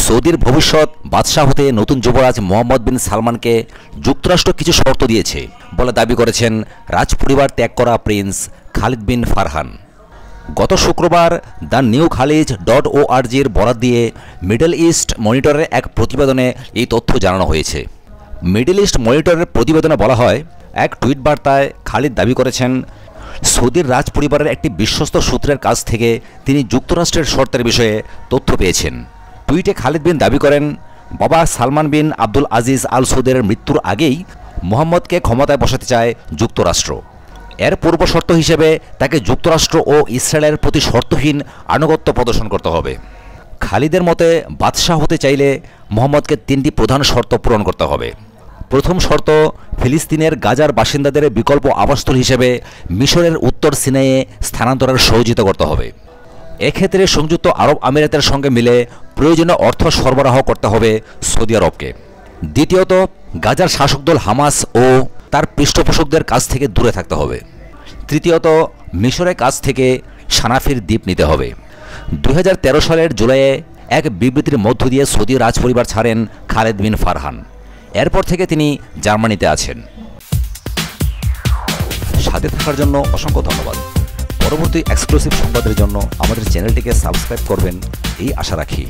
সৌদির ভবিষ্যৎ বাদশাহ হতে নতুন যুবরাজ মোহাম্মদ বিন সালমানকে যুক্তরাষ্ট্র কিছু শর্ত দিয়েছে বলে দাবি করেছেন রাজপরিবার ত্যাগ করা প্রিন্স খালিদ বিন ফারহান। গত শুক্রবার দ্য নিউ খালিজ.org-র বরাত দিয়ে মিডল ইস্ট মনিটরের এক প্রতিবেদনে এই তথ্য জানানো হয়েছে। মিডল ইস্ট মনিটরের প্রতিবেদনে বলা হয়, এক টুইট বার্তায় খালিদ দাবি করেছেন, সৌদির রাজপরিবারের একটি বিশ্বস্ত সূত্রের কাছ থেকে তিনি যুক্তরাষ্ট্রের শর্তের বিষয়ে তথ্য পেয়েছেন। টুইটে খালিদ বিন দাবি করেন, বাবা সালমান বিন আব্দুল আজিজ আল সৌদের মৃত্যুর আগেই মোহাম্মদকে ক্ষমতায় বসাতে চায় যুক্তরাষ্ট্র। এর পূর্বশর্ত হিসেবে তাকে যুক্তরাষ্ট্র ও ইসরায়েলের প্রতি শর্তহীন আনুগত্য প্রদর্শন করতে হবে। খালিদের মতে বাদশাহ হতে চাইলে মোহাম্মদকে 3টি প্রধান শর্ত পূরণ করতে হবে। প্রথম শর্ত, ফিলিস্তিনের গাজার বাসিন্দাদের বিকল্প আবাসস্থল হিসেবে মিশরের উত্তর সিনাইয়ে স্থানান্তরের সহযোগিতা করতে হবে। এক্ষেত্রে সংযুক্ত আরব আমিরাতের সঙ্গে মিলে প্রয়োজনীয় অর্থ সরবরাহ করতে হবে সৌদি আরবকে। দ্বিতীয়ত, গাজার শাসকদল হামাস ও তার পৃষ্ঠপোষকদের কাছ থেকে দূরে থাকতে হবে। তৃতীয়ত, মিশরের কাছ থেকে সানাফির দ্বীপ নিতে হবে। 2013 সালের জুলাইয়ে এক বিবৃতির মধ্য দিয়ে সৌদি রাজপরিবার ছাড়েন খালিদ বিন ফারহান। এরপর থেকে তিনি জার্মানিতে আছেন। সাথে থাকার জন্য অসংখ্য ধন্যবাদ। পরবর্তী এক্সক্লুসিভ সংবাদের জন্য আমাদের চ্যানেলটিকে সাবস্ক্রাইব করবেন এই আশা রাখি।